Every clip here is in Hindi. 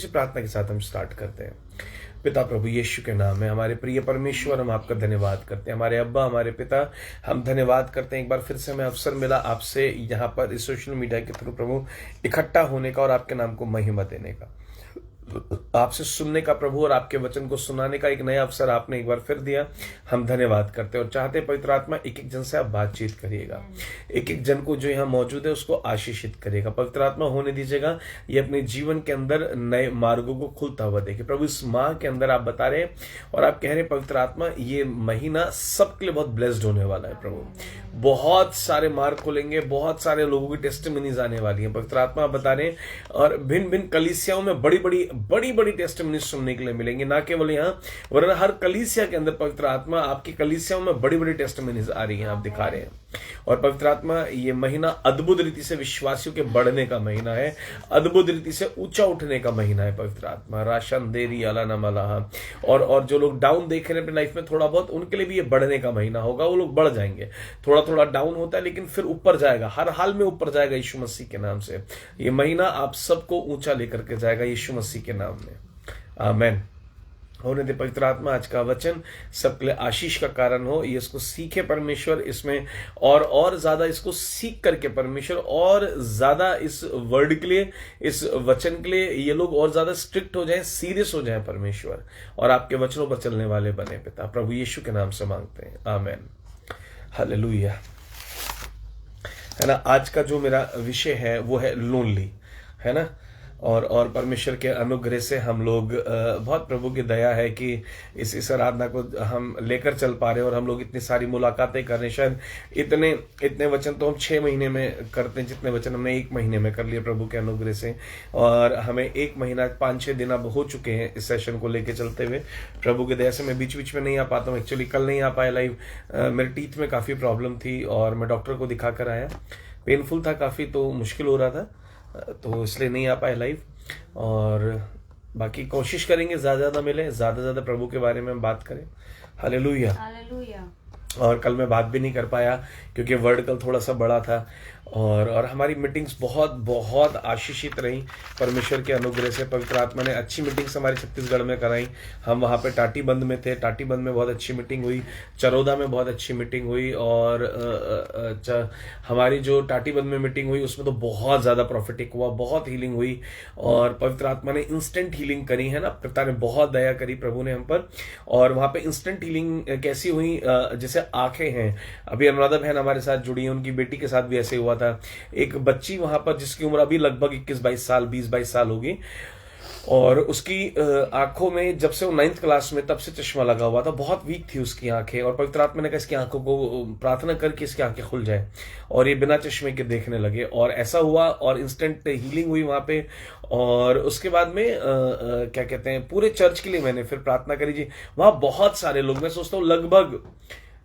इसी प्रार्थना के साथ हम स्टार्ट करते हैं। पिता प्रभु यीशु के नाम में हमारे प्रिय परमेश्वर, हम आपका धन्यवाद करते हैं। हमारे अब्बा, हमारे पिता, हम धन्यवाद करते हैं। एक बार फिर से हमें अवसर मिला आपसे यहाँ पर इस सोशल मीडिया के थ्रू प्रभु इकट्ठा होने का और आपके नाम को महिमा देने का, आपसे सुनने का प्रभु, और आपके वचन को सुनाने का एक नया अवसर आपने एक बार फिर दिया। हम धन्यवाद करते हैं और चाहते हैं पवित्र आत्मा एक एक जन से आप बातचीत करिएगा, एक एक जन को जो यहाँ मौजूद है उसको आशीषित करिएगा। पवित्र आत्मा होने दीजिएगा ये अपने जीवन के अंदर नए मार्गों को खुलता हुआ देखे। प्रभु इस माह के अंदर आप बता रहे हैं और आप कह रहे हैं पवित्र आत्मा ये महीना सबके लिए बहुत ब्लेस्ड होने वाला है। प्रभु बहुत सारे मार्ग खुलेंगे, बहुत सारे लोगों की टेस्टिमनीज आने वाली है। पवित्र आत्मा आप बता रहे हैं और भिन्न भिन्न कलीसियाओं में बड़ी बड़ी टेस्टिमनीज सुनने के लिए मिलेंगे, ना केवल यहाँ वरना हर कलीसिया के अंदर। पवित्र आत्मा आपकी कलीसियाओं में बड़ी बड़ी टेस्टिमनीज आ रही हैं, आप दिखा रहे हैं। और पवित्र आत्मा ये महीना अद्भुत रीति से विश्वासियों के बढ़ने का महीना है, अद्भुत रीति से ऊंचा उठने का महीना है। पवित्र आत्मा राशन देरी अला नमला, और जो लोग डाउन देख रहे हैं अपनी लाइफ में थोड़ा बहुत, उनके लिए भी ये बढ़ने का महीना होगा। वो लोग बढ़ जाएंगे, थोड़ा थोड़ा डाउन होता है लेकिन फिर ऊपर जाएगा, हर हाल में ऊपर जाएगा यीशु मसीह के नाम से। ये महीना आप सबको ऊंचा लेकर के जाएगा यीशु मसीह के नाम में। आमेन। होने दे पवित्र आत्मा आज का वचन सबके लिए आशीष का कारण हो। ये इसको सीखे परमेश्वर, इसमें और ज्यादा इसको सीख करके परमेश्वर और ज्यादा इस वर्ड के लिए, इस वचन के लिए ये लोग और ज्यादा स्ट्रिक्ट हो जाएं, सीरियस हो जाएं परमेश्वर, और आपके वचनों पर चलने वाले बने। पिता प्रभु यीशु के नाम से मांगते हैं, आमेन। हालेलुया। है ना, आज का जो मेरा विषय है वो है लोनली, है ना। और परमेश्वर के अनुग्रह से हम लोग बहुत प्रभु की दया है कि इस आराधना को हम लेकर चल पा रहे हैं और हम लोग इतनी सारी मुलाकातें कर रहे हैं। शायद इतने वचन तो हम 6 महीने में करते हैं जितने वचन हमने 1 महीने में कर लिए प्रभु के अनुग्रह से। और हमें 1 महीना 5-6 दिन अब हो चुके हैं इस सेशन को लेके चलते हुए। प्रभु की दया से मैं बीच बीच में नहीं आ पाता हूँ। एक्चुअली कल नहीं आ पाया लाइव, मेरे टीथ में काफ़ी प्रॉब्लम थी और मैं डॉक्टर को दिखा कर आया। पेनफुल था काफ़ी, तो मुश्किल हो रहा था, तो इसलिए नहीं आ पाए लाइव। और बाकी कोशिश करेंगे ज़्यादा मिले, ज़्यादा प्रभु के बारे में हम बात करें। Hallelujah, hallelujah. और कल मैं बात भी नहीं कर पाया क्योंकि वर्ड कल थोड़ा सा बड़ा था। और हमारी मीटिंग्स बहुत आशीषित रही परमेश्वर के अनुग्रह से। पवित्र आत्मा ने अच्छी मीटिंग्स हमारे छत्तीसगढ़ में कराई। हम वहाँ पे टाटीबंध में थे, टाटीबंध में बहुत अच्छी मीटिंग हुई, चरोदा में बहुत अच्छी मीटिंग हुई। और हमारी जो टाटीबंध में मीटिंग हुई उसमें तो बहुत ज़्यादा प्रॉफिटिक हुआ, बहुत हीलिंग हुई और पवित्र आत्मा ने इंस्टेंट हीलिंग करी, है ना। पिता ने बहुत दया करी प्रभु ने हम पर। और वहाँ पे इंस्टेंट हीलिंग कैसी हुई, जैसे आंखें हैं, अभी अनुराधा बहन हमारे साथ जुड़ी है, उनकी बेटी के साथ भी ऐसे हुआ था। एक बच्ची वहां पर जिसकी उम्र अभी लगभग 21-22 साल, 20-22 साल होगी, और उसकी आंखों में जब से वो 9th क्लास में तब से चश्मा लगा हुआ था, बहुत वीक थी उसकी आंखें। और पवित्र आत्मा ने कहा इसकी आंखों को प्रार्थना करके इसकी आंखें खुल जाए, और ये बिना चश्मे के देखने लगे। और ऐसा हुआ और इंस्टेंट हीलिंग हुई वहां पे। और उसके बाद में क्या कहते हैं, पूरे चर्च के लिए मैंने फिर प्रार्थना करी जी। वहां बहुत सारे लोग, मैं सोचता हूँ लगभग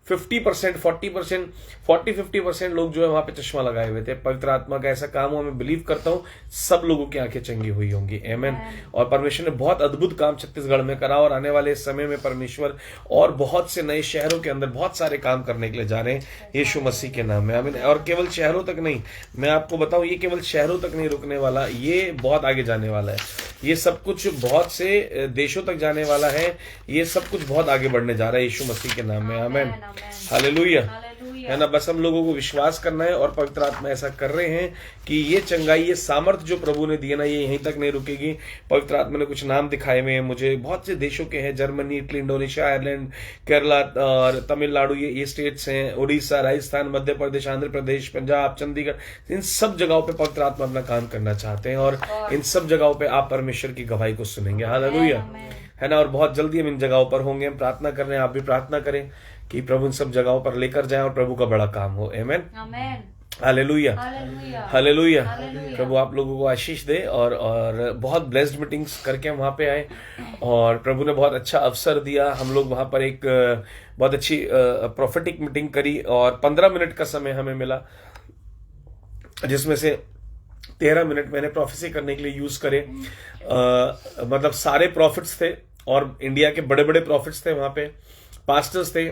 50%, 40%, 40-50% लोग जो है वहां पे चश्मा लगाए हुए थे। पवित्र आत्मा का ऐसा काम हो, मैं बिलीव करता हूँ सब लोगों की आंखें चंगी हुई होंगी। आमेन। और परमेश्वर ने बहुत अद्भुत काम छत्तीसगढ़ में करा, और आने वाले समय में परमेश्वर और बहुत से नए शहरों के अंदर बहुत सारे काम करने के लिए जा रहे हैं यीशु मसीह के नाम में। आमीन। और केवल शहरों तक नहीं, मैं आपको बताऊं ये केवल शहरों तक नहीं रुकने वाला, ये बहुत आगे जाने वाला है। ये सब कुछ बहुत से देशों तक जाने वाला है, ये सब कुछ बहुत आगे बढ़ने जा रहा है यीशु मसीह के नाम में। आमीन। हालेलुया, है ना। बस हम लोगों को विश्वास करना है, और पवित्र आत्मा ऐसा कर रहे हैं कि ये चंगाई, ये सामर्थ्य जो प्रभु ने दिया ना, ये यहीं तक नहीं रुकेगी। पवित्र आत्मा ने कुछ नाम दिखाए हुए हैं मुझे, बहुत से देशों के हैं, Germany, Italy, Indonesia, Ireland, Kerala और तमिलनाडु, ये स्टेट्स हैं, उड़ीसा, राजस्थान, मध्य प्रदेश, आंध्र प्रदेश, पंजाब, चंडीगढ़। इन सब जगहों पे पवित्र आत्मा अपना काम करना चाहते हैं, और इन सब जगहों पे आप परमेश्वर की गवाही को सुनेंगे। हालेलुया, है ना। और बहुत जल्दी हम इन जगहों पर होंगे। हम प्रार्थना कर रहे हैं, आप भी प्रार्थना करें कि प्रभु इन सब जगहों पर लेकर जाए और प्रभु का बड़ा काम हो। आमेन, हालेलुया, हालेलुया। प्रभु आप लोगों को आशीष दे। और बहुत ब्लेस्ड मीटिंग्स करके हम वहां पे आए, और प्रभु ने बहुत अच्छा अवसर दिया। हम लोग वहां पर एक बहुत अच्छी प्रोफेटिक मीटिंग करी, और 15 मिनट का समय हमें मिला, जिसमें से 13 मिनट मैंने प्रोफेसी करने के लिए यूज करे। मतलब सारे प्रॉफिट्स थे, और इंडिया के बड़े बड़े प्रॉफिट्स थे वहां पे, पास्टर्स थे,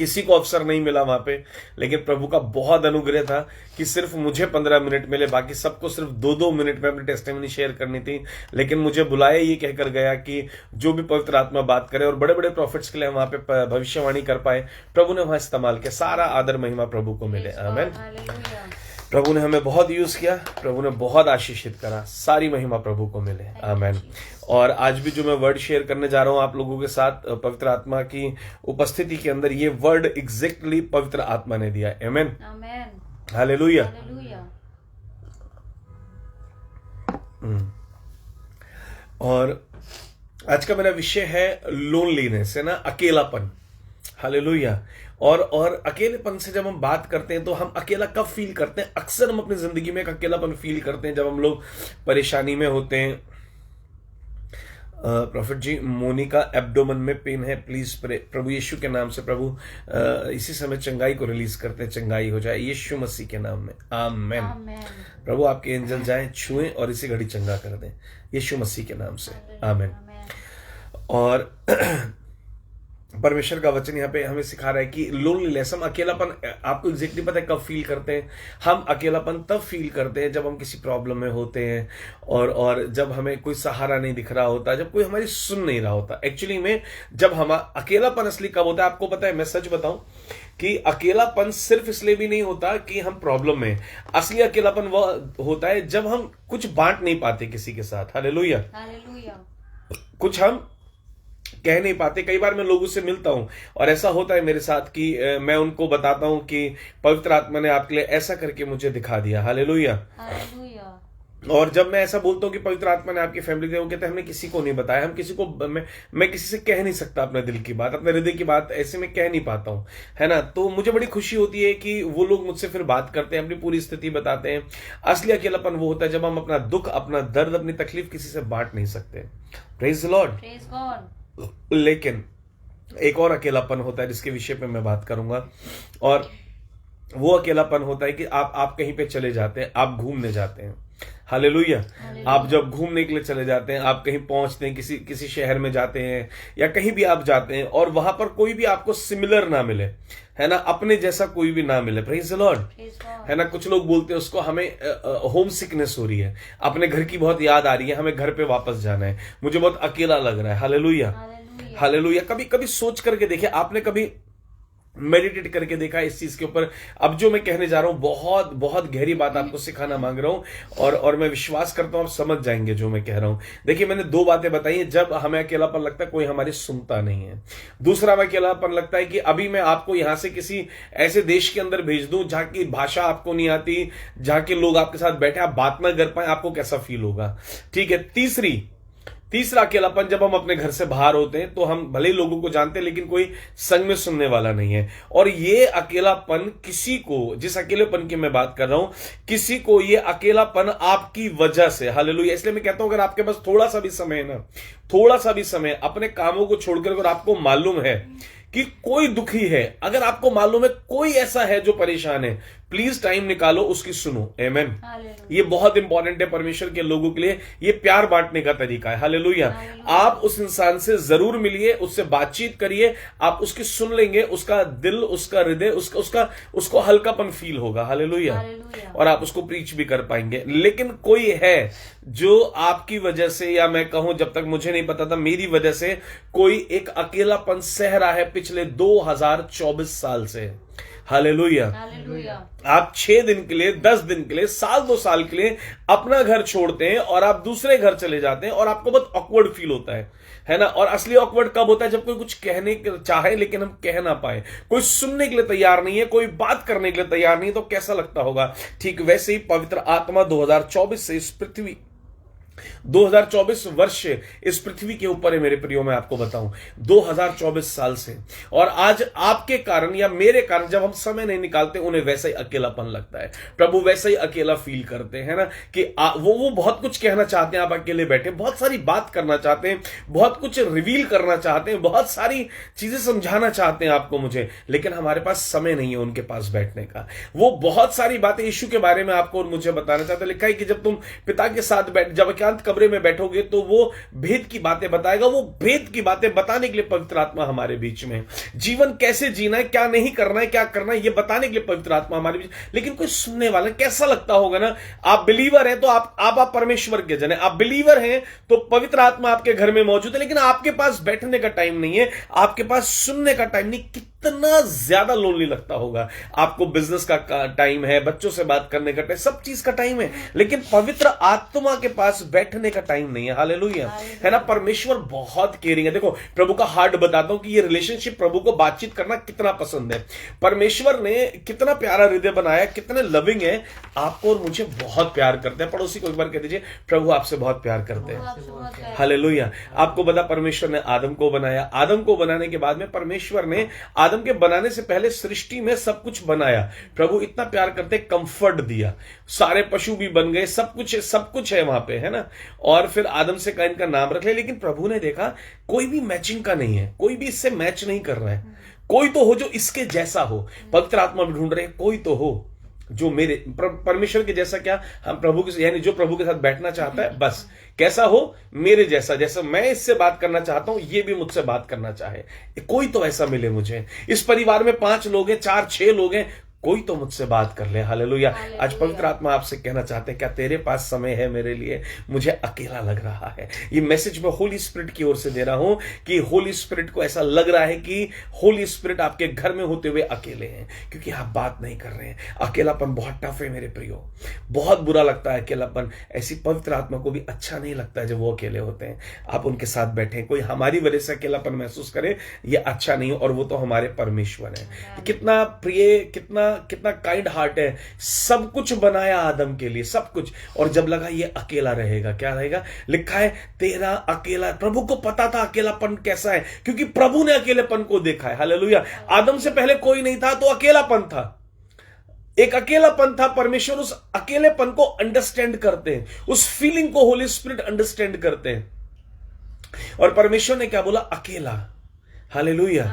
किसी को अवसर नहीं मिला वहां पे, लेकिन प्रभु का बहुत अनुग्रह था कि सिर्फ मुझे 15 मिनट मिले, बाकी सबको सिर्फ 2-2 मिनट में अपनी टेस्टिमनी शेयर करनी थी। लेकिन मुझे बुलाया ये कहकर गया कि जो भी पवित्र आत्मा बात करे, और बड़े बड़े प्रॉफिट्स के लिए हम वहां पे भविष्यवाणी कर पाए। प्रभु ने वहां इस्तेमाल किया। सारा आदर महिमा प्रभु को मिले। आमीन। प्रभु ने हमें बहुत यूज किया, प्रभु ने बहुत आशीषित करा। सारी महिमा प्रभु को मिले। आमीन। और आज भी जो मैं वर्ड शेयर करने जा रहा हूं आप लोगों के साथ, पवित्र आत्मा की उपस्थिति के अंदर, ये वर्ड एग्जैक्टली पवित्र आत्मा ने दिया। आमीन। हालेलुया। और आज का मेरा विषय है लोनलीनेस, है ना, अकेलापन। हालेलुया। और अकेलेपन से जब हम बात करते हैं तो हम अकेला कब फील करते हैं? अक्सर हम अपनी जिंदगी में एक अकेलापन फील करते हैं जब हम लोग परेशानी में होते हैं। प्रॉफिट जी, मोनिका एब्डोमन में पेन है, प्लीज प्रभु यीशु के नाम से प्रभु इसी समय चंगाई को रिलीज करते हैं, चंगाई हो जाए यीशु मसीह के नाम में। आमेन। प्रभु आपके एंजल जाएं, छुएं और इसी घड़ी चंगा कर दें यीशु मसीह के नाम से। आमेन। और परमेश्वर का वचन यहाँ पे हमें सिखा रहा है कि लोनलीनेस, हम अकेलापन, आपको एग्जैक्टली पता है कब फील करते हैं? हम अकेलापन तब फील करते हैं जब हम किसी प्रॉब्लम में होते हैं और जब हमें कोई सहारा नहीं दिख रहा होता, जब कोई हमारी सुन नहीं रहा होता। एक्चुअली में जब हम अकेलापन असली कब होता है आपको पता है? मैं सच बताऊं कि अकेलापन सिर्फ इसलिए भी नहीं होता कि हम प्रॉब्लम में, असली अकेलापन वह होता है जब हम कुछ बांट नहीं पाते किसी के साथ। हालेलुया। कुछ हम कह नहीं पाते। कई बार मैं लोगों से मिलता हूं और ऐसा होता है मेरे साथ कि मैं उनको बताता हूं कि पवित्र आत्मा ने आपके लिए ऐसा करके मुझे दिखा दिया। हालेलुया। और जब मैं ऐसा बोलता हूं कि पवित्र आत्मा ने आपकी फैमिली दे, वो कहते हैं हमने किसी को नहीं बताया, हम किसी को, मैं किसी से कह नहीं सकता अपने दिल की बात, अपने हृदय की बात ऐसे में कह नहीं पाता हूं, है ना। तो मुझे बड़ी खुशी होती है कि वो लोग मुझसे फिर बात करते हैं, अपनी पूरी स्थिति बताते हैं। असली अकेलापन वो होता है जब हम अपना दुख, अपना दर्द, अपनी तकलीफ किसी से बांट नहीं सकते। Praise the Lord. लेकिन एक और अकेलापन होता है जिसके विषय पे मैं बात करूंगा, और वो अकेलापन होता है कि आप कहीं पे चले जाते हैं, आप घूमने जाते हैं। हालेलुया। आप जब घूमने के लिए चले जाते हैं, आप कहीं पहुंचते हैं, किसी शहर में जाते हैं या कहीं भी आप जाते हैं, और वहां पर कोई भी आपको सिमिलर ना मिले, है ना, अपने जैसा कोई भी ना मिले। Praise the Lord. है ना, कुछ लोग बोलते हैं उसको, हमें होम सिकनेस हो रही है, अपने घर की बहुत याद आ रही है, हमें घर पे वापस जाना है, मुझे बहुत अकेला लग रहा है। हालेलुया। हालेलुया। कभी कभी सोच करके देखिए, आपने कभी मेडिटेट करके देखा इस चीज के ऊपर? अब जो मैं कहने जा रहा हूं बहुत बहुत गहरी बात आपको सिखाना मांग रहा हूं, और मैं विश्वास करता हूं आप समझ जाएंगे जो मैं कह रहा हूं। देखिए, मैंने 2 बातें बताई हैं। जब हमें अकेलापन लगता है कोई हमारी सुनता नहीं है। दूसरा हमें अकेलापन लगता है कि अभी मैं आपको यहां से किसी ऐसे देश के अंदर भेज दूं जहां की भाषा आपको नहीं आती, जहां के लोग आपके साथ बैठे, आप बात ना कर पाए, आपको कैसा फील होगा? ठीक है। तीसरा अकेलापन, जब हम अपने घर से बाहर होते हैं तो हम भले ही लोगों को जानते हैं लेकिन कोई संग में सुनने वाला नहीं है। और ये अकेलापन किसी को, जिस अकेलेपन की मैं बात कर रहा हूं, किसी को ये अकेलापन आपकी वजह से, हालेलुया। इसलिए मैं कहता हूं अगर आपके पास थोड़ा सा भी समय है ना, थोड़ा सा भी समय अपने कामों को छोड़कर, अगर आपको मालूम है कि कोई दुखी है, अगर आपको मालूम है कोई ऐसा है जो परेशान है, प्लीज टाइम निकालो, उसकी सुनो। आमेन। ये बहुत इंपॉर्टेंट है परमेश्वर के लोगों के लिए। ये प्यार बांटने का तरीका है। हालेलुया। आप उस इंसान से जरूर मिलिए, उससे बातचीत करिए, आप उसकी सुन लेंगे, उसका दिल, उसका हृदय, उसको हल्कापन फील होगा। हालेलुया। और आप उसको प्रीच भी कर पाएंगे। लेकिन कोई है जो आपकी वजह से, या मैं कहूं जब तक मुझे नहीं पता था, मेरी वजह से कोई एक अकेलापन सह रहा है पिछले 2024 साल से। हालेलुया। आप 6 दिन के लिए, 10 दिन के लिए, साल 2 साल के लिए अपना घर छोड़ते हैं और आप दूसरे घर चले जाते हैं और आपको बहुत ऑकवर्ड फील होता है ना। और असली ऑकवर्ड कब होता है? जब कोई कुछ कहने चाहे लेकिन हम कह ना पाए, कोई सुनने के लिए तैयार नहीं है, कोई बात करने के लिए तैयार नहीं है, तो कैसा लगता होगा? ठीक वैसे ही पवित्र आत्मा 2024 से इस पृथ्वी, 2024 वर्ष इस पृथ्वी के ऊपर है मेरे प्रियो। मैं आपको बताऊं 2024 साल से, और आज आपके कारण या मेरे कारण जब हम समय नहीं निकालते, उन्हें वैसा ही अकेलापन लगता है। प्रभु वैसा ही अकेला फील करते हैं ना, कि वो बहुत कुछ कहना चाहते हैं, आप अकेले बैठे बहुत सारी बात करना चाहते हैं, बहुत कुछ रिवील करना चाहते हैं, बहुत सारी चीजें समझाना चाहते हैं आपको, मुझे, लेकिन हमारे पास समय नहीं है उनके पास बैठने का। वो बहुत सारी बातें यीशु के बारे में आपको और मुझे बताना चाहते हैं। लिखा है कि जब तुम पिता के साथ जब एकांत कमरे में बैठोगे तो वो भेद की बातें बताएगा। वो भेद की बातें बताने के लिए पवित्र आत्मा हमारे बीच में, जीवन कैसे जीना है, क्या नहीं करना है, क्या करना है, ये बताने के लिए पवित्र आत्मा हमारे बीच। लेकिन कोई सुनने वाला, कैसा लगता होगा ना, आप बिलीवर हैं तो आप परमेश्वर के जन हैं, आप बिलीवर हैं तो पवित्र आत्मा आपके घर में मौजूद है, लेकिन आपके पास बैठने का टाइम नहीं है, आपके पास सुनने का टाइम नहीं। कितना ज्यादा लोनली लगता होगा। आपको बिजनेस का टाइम है, बच्चों से बात करने का टाइम, सब चीज का टाइम है, लेकिन पवित्र आत्मा के पास बैठने का टाइम नहीं है। हालेलुया, है ना। परमेश्वर बहुत केयरिंग है। देखो, प्रभु का हार्ट बताता हूं कि ये रिलेशनशिप, प्रभु को बातचीत करना कितना पसंद है। परमेश्वर ने कितना प्यारा हृदय बनाया, कितने लविंग है, आपको और मुझे बहुत प्यार करते हैं। पड़ोसी को एक बार कह दीजिए, प्रभु आपसे बहुत प्यार करते हैं। हालेलुया। आपको पता, परमेश्वर ने आदम को बनाया। आदम को बनाने के बाद में परमेश्वर ने आदम के बनाने से पहले सृष्टि में सब कुछ बनाया। प्रभु इतना प्यार करते, कंफर्ट दिया, सारे पशु भी बन गए, सब कुछ है वहां पे, है ना। और फिर आदम से कहा इनका नाम रख ले। लेकिन प्रभु ने देखा कोई भी मैचिंग का नहीं है, कोई भी इससे मैच नहीं कर रहा है। कोई तो हो जो इसके जैसा हो। पवित्र आत्मा भी ढूंढ रहे हैं, कोई तो हो जो मेरे परमेश्वर के जैसा। क्या हम प्रभु के, यानी जो प्रभु के साथ बैठना चाहता है, बस कैसा हो, मेरे जैसा, जैसा मैं इससे बात करना चाहता हूं ये भी मुझसे बात करना चाहे। कोई तो ऐसा मिले मुझे। इस परिवार में 5 लोग हैं, 4, 6 लोग हैं, कोई तो मुझसे बात कर ले। हालेलुया। आज पवित्र आत्मा आपसे कहना चाहते हैं, क्या तेरे पास समय है मेरे लिए? मुझे अकेला लग रहा है। ये मैसेज मैं होली स्पिरिट की ओर से दे रहा हूं कि होली स्पिरिट को ऐसा लग रहा है कि होली स्पिरिट आपके घर में होते हुए अकेले हैं, क्योंकि आप बात नहीं कर रहे हैं। अकेलापन बहुत टफ है मेरे प्रियो, बहुत बुरा लगता है अकेलापन। ऐसी पवित्र आत्मा को भी अच्छा नहीं लगता है जब वो अकेले होते हैं। आप उनके साथ बैठे, कोई हमारी वजह से अकेलापन महसूस करे, ये अच्छा नहीं। और वो तो हमारे परमेश्वर है। कितना प्रिय, कितना काइंड हार्ट है। सब कुछ बनाया आदम के लिए, सब कुछ। और जब लगा ये अकेला रहेगा, क्या रहेगा, लिखा है तेरा अकेला। प्रभु को पता था अकेलापन कैसा है, क्योंकि प्रभु ने अकेलेपन को देखा है। हालेलुया। आदम से पहले कोई नहीं था तो अकेलापन था, एक अकेलापन था। परमेश्वर उस अकेलेपन को अंडरस्टैंड करते हैं, उस फीलिंग को होली स्पिरिट अंडरस्टैंड करते हैं। और परमेश्वर ने क्या बोला, अकेला। हालेलुया।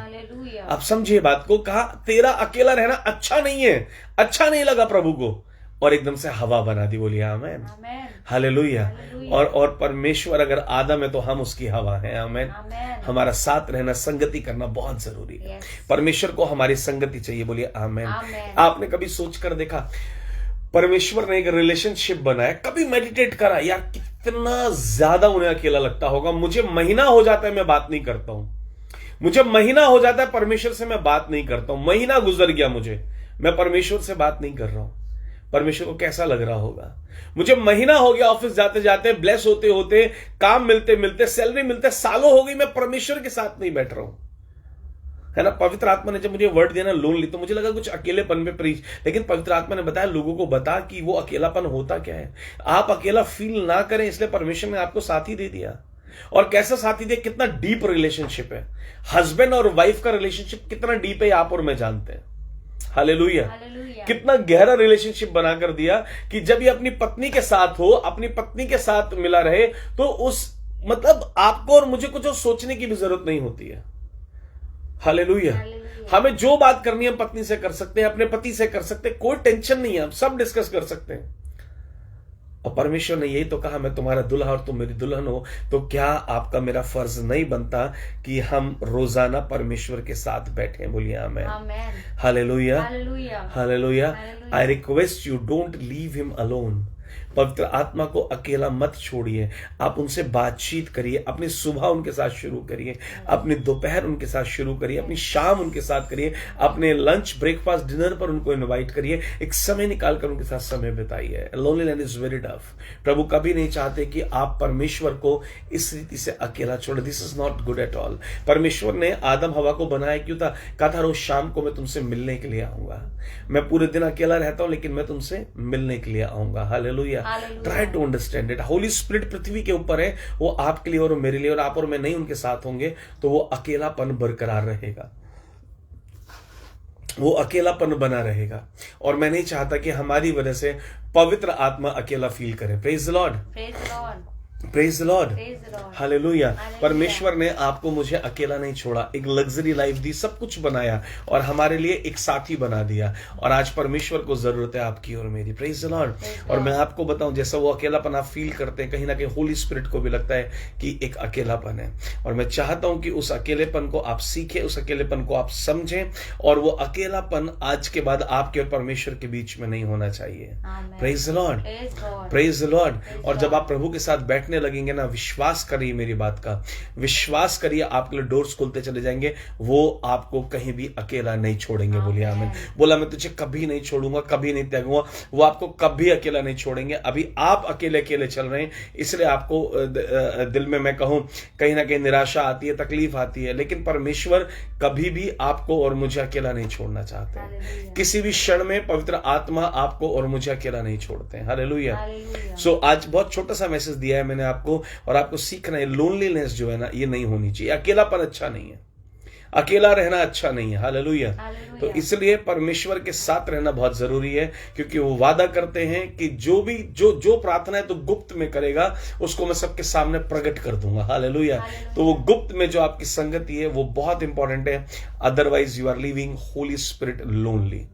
आप समझिए बात को, कहा तेरा अकेला रहना अच्छा नहीं है, अच्छा नहीं लगा प्रभु को, और एकदम से हवा बना दी। बोलिए आमेन, हालेलुया। और परमेश्वर अगर आदम है तो हम उसकी हवा हैं। आमेन। हमारा साथ रहना, संगति करना बहुत जरूरी है। परमेश्वर को हमारी संगति चाहिए। बोलिए आमेन। आपने कभी सोच कर देखा, परमेश्वर ने एक रिलेशनशिप बनाया, कभी मेडिटेट करा, यार कितना ज्यादा उन्हें अकेला लगता होगा। मुझे महीना हो जाता है मैं बात नहीं करता हूं, मुझे महीना हो जाता है परमेश्वर से मैं बात नहीं करता हूं, महीना गुजर गया मुझे, मैं परमेश्वर से बात नहीं कर रहा हूं। परमेश्वर को कैसा लग रहा होगा। मुझे महीना हो गया ऑफिस जाते जाते, ब्लेस होते होते, काम मिलते मिलते, सैलरी मिलते सालों हो गई, मैं परमेश्वर के साथ नहीं बैठ रहा हूं, है ना। पवित्र आत्मा ने जब मुझे वर्ड दिया ना, लोनली, तो मुझे लगा कुछ अकेलेपन में प्रीच, लेकिन पवित्र आत्मा ने बताया लोगों को बता कि वो अकेलापन होता क्या है। आप अकेला फील ना करें, इसलिए परमेश्वर ने आपको साथी दे दिया। और कैसा साथी दे, कितना डीप रिलेशनशिप है। हस्बैंड और वाइफ का रिलेशनशिप कितना डीप है, आप और मैं जानते हैं। हालेलुया। कितना गहरा रिलेशनशिप बनाकर दिया कि जब ये अपनी पत्नी के साथ हो, अपनी पत्नी के साथ मिला रहे, तो उस मतलब आपको और मुझे कुछ सोचने की भी जरूरत नहीं होती है। हालेलुया। हमें जो बात करनी है पत्नी से कर सकते हैं, अपने पति से कर सकते हैं, कोई टेंशन नहीं है, हम सब डिस्कस कर सकते हैं। और परमेश्वर ने यही तो कहा, मैं तुम्हारा दूल्हा और तुम मेरी दुल्हन हो। तो क्या आपका मेरा फर्ज नहीं बनता कि हम रोजाना परमेश्वर के साथ बैठे? बोलिए amen, hallelujah, hallelujah. I request you, don't leave him alone. पवित्र आत्मा को अकेला मत छोड़िए, आप उनसे बातचीत करिए। अपनी सुबह उनके साथ शुरू करिए, अपनी दोपहर उनके साथ शुरू करिए, अपनी शाम उनके साथ करिए, अपने लंच, ब्रेकफास्ट, डिनर पर उनको इनवाइट करिए। एक समय निकालकर उनके साथ समय बिताइए। Loneliness is very tough. प्रभु कभी नहीं चाहते कि आप परमेश्वर को इस रीति से अकेला छोड़े। This is not good at all. परमेश्वर ने आदम हवा को बनाया क्यों था? कहा था रोज शाम को मैं तुमसे मिलने के लिए आऊंगा। मैं पूरे दिन अकेला रहता हूं, लेकिन मैं तुमसे मिलने के लिए आऊंगा। Hallelujah. Try to understand it. Holy spirit पृथ्वी के ऊपर है, वो आपके लिए और मेरे लिए, और आप और मैं नहीं उनके साथ होंगे तो वो अकेलापन बरकरार रहेगा, वो अकेलापन बना रहेगा। और मैं नहीं चाहता कि हमारी वजह से पवित्र आत्मा अकेला फील करे। Praise the Lord, praise the Lord, hallelujah. परमेश्वर ने आपको मुझे अकेला नहीं छोड़ा, एक लग्जरी लाइफ दी, सब कुछ बनाया और हमारे लिए एक साथी बना दिया। और आज परमेश्वर को जरूरत है आपकी और मेरी। Praise the Lord. और मैं आपको बताऊं, जैसा वो अकेलापन आप फील करते हैं, कहीं ना कहीं होली स्पिरिट को भी लगता है कि एक अकेलापन है। और मैं चाहता हूं कि उस अकेलेपन को आप सीखें, उस अकेलेपन को आप समझें, और वो अकेलापन आज के बाद आपके और परमेश्वर के बीच में नहीं होना चाहिए। Praise the Lord, praise the Lord. और जब आप प्रभु के साथ बैठने लगेंगे ना, विश्वास करिए मेरी बात का, विश्वास करिए, आपके लिए डोर्स खुलते चले जाएंगे। वो आपको कहीं भी अकेला नहीं छोड़ेंगे। बोलिए आमीन। बोला मैं तुझे कभी नहीं छोड़ूंगा, कभी नहीं त्यागूंगा। वो आपको कभी अकेला नहीं छोड़ेंगे। अभी आप अकेले अकेले चल रहे हैं, इसलिए आपको दिल में मैं कहूं कहीं ना कहीं निराशा आती है, तकलीफ आती है, लेकिन परमेश्वर कभी भी आपको और मुझे अकेला नहीं छोड़ना चाहते। किसी भी क्षण में पवित्र आत्मा आपको और मुझे अकेला नहीं छोड़ते हैं। हालेलुया। सो आज बहुत छोटा सा मैसेज दिया है मैंने आपको, और आपको सीखना है लोनलीनेस जो है ना, ये नहीं होनी चाहिए। अकेलापन अच्छा नहीं है, अकेला रहना अच्छा नहीं है। हालेलुया। तो इसलिए परमेश्वर के साथ रहना बहुत जरूरी है, क्योंकि वो वादा करते हैं कि जो प्रार्थना है तो गुप्त में करेगा, उसको मैं सबके सामने प्रकट कर दूंगा। हालेलुया। तो वो गुप्त में जो आपकी संगति है वो बहुत इंपॉर्टेंट है। Otherwise you are living holy spirit lonely,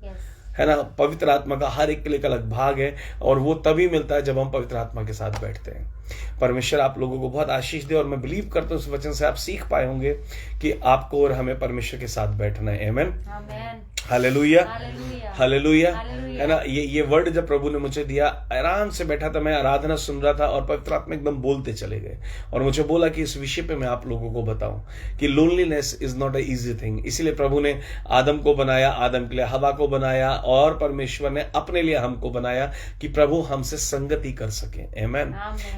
है ना। पवित्र आत्मा का हर एक के लिए एक अलग भाग है, और वो तभी मिलता है जब हम पवित्र आत्मा के साथ बैठते हैं। परमेश्वर आप लोगों को बहुत आशीष दे, और मैं बिलीव करता हूं उस वचन से आप सीख पाए होंगे कि आपको और हमें परमेश्वर के साथ बैठना है। आमेन, हालेलुया, हालेलुया, है ना। ये वर्ड जब प्रभु ने मुझे दिया, आराम से बैठा था, मैं आराधना सुन रहा था, और पवित्र आत्मा एकदम बोलते चले गए और मुझे बोला कि इस विषय पे मैं आप लोगों को बताऊं कि loneliness is not a easy thing. इसीलिए प्रभु ने आदम को बनाया, आदम के लिए हवा को बनाया, और परमेश्वर ने अपने लिए हमको बनाया कि प्रभु हमसे संगति कर सके। आमेन।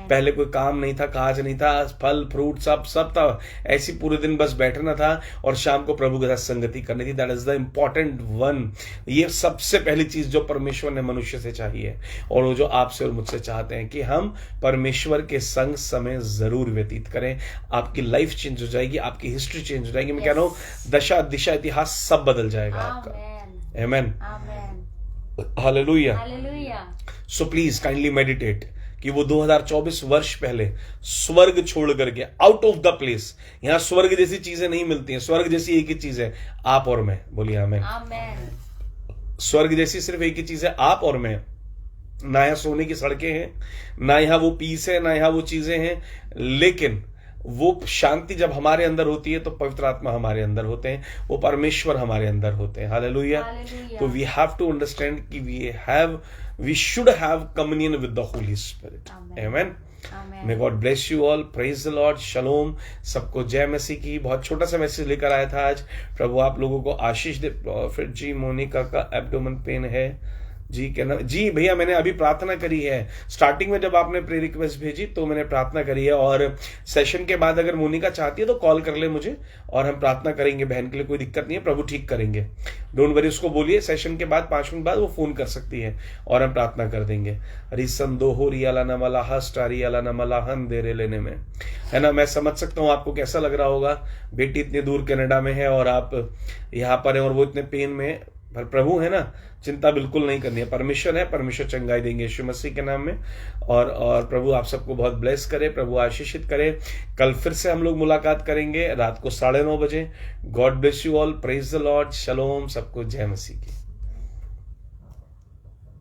पहले कोई काम नहीं था, काज नहीं था, फल फ्रूट सब था, ऐसी पूरे दिन बस बैठना था और शाम को प्रभु के साथ संगति करनी थी। That is the important one. ये सबसे पहली चीज जो परमेश्वर ने मनुष्य से चाहिए, और वो जो आपसे और मुझसे चाहते हैं कि हम परमेश्वर के संग समय जरूर व्यतीत करें। आपकी लाइफ चेंज हो जाएगी, आपकी हिस्ट्री चेंज हो जाएगी। मैं कह रहा हूं दशा दिशा इतिहास सब बदल जाएगा आपका। Amen, hallelujah. So please kindly meditate कि वो 2024 वर्ष पहले स्वर्ग छोड़ करके, आउट ऑफ द प्लेस, यहां स्वर्ग जैसी चीजें नहीं मिलती हैं। स्वर्ग जैसी एक ही चीज है, आप और मैं। बोलिए आमीन। स्वर्ग जैसी सिर्फ एक ही चीज है, आप और मैं। ना यहां सोने की सड़कें हैं, ना यहां वो पीस है, ना यहां वो चीजें हैं, लेकिन वो शांति जब हमारे अंदर होती है तो पवित्र आत्मा हमारे अंदर होते हैं, वो परमेश्वर हमारे अंदर होते हैं। हालेलुया। तो वी हैव टू अंडरस्टैंड कि we should have communion with the holy spirit. Amen. May God bless you all. Praise the lord. शलोम। सबको जय मसीह की। बहुत छोटा सा मैसेज लेकर आया था आज। प्रभु आप लोगों को आशीष दे। प्रॉफिट जी, मोनिका का एब्डोमेन पेन है जी, कहना जी भैया मैंने अभी प्रार्थना करी है। स्टार्टिंग में जब आपने प्रे रिक्वेस्ट भेजी तो मैंने प्रार्थना करी है, और सेशन के बाद अगर मोनिका चाहती है तो कॉल कर ले मुझे, और हम प्रार्थना करेंगे बहन के लिए। कोई दिक्कत नहीं है, प्रभु ठीक करेंगे। Don't worry. उसको बोलिए सेशन के बाद 5 मिनट बाद वो फोन कर सकती है और हम प्रार्थना कर देंगे। रिसम दोहो रियाला नमला स्टारियाला नमला हन दे रे लेने में, है ना। मैं समझ सकता हूँ आपको कैसा लग रहा होगा। बेटी इतनी दूर कनाडा में है और आप यहाँ पर हैं, और वो इतने पेन में, पर प्रभु है ना, चिंता बिल्कुल नहीं करनी है। परमेश्वर है, परमेश्वर चंगाई देंगे यीशु मसीह के नाम में। और प्रभु आप सबको बहुत ब्लेस करे, प्रभु आशीषित करे। कल फिर से हम लोग मुलाकात करेंगे रात को 9:30 बजे। God bless you all. Praise the lord. शलोम। सबको जय मसीह की।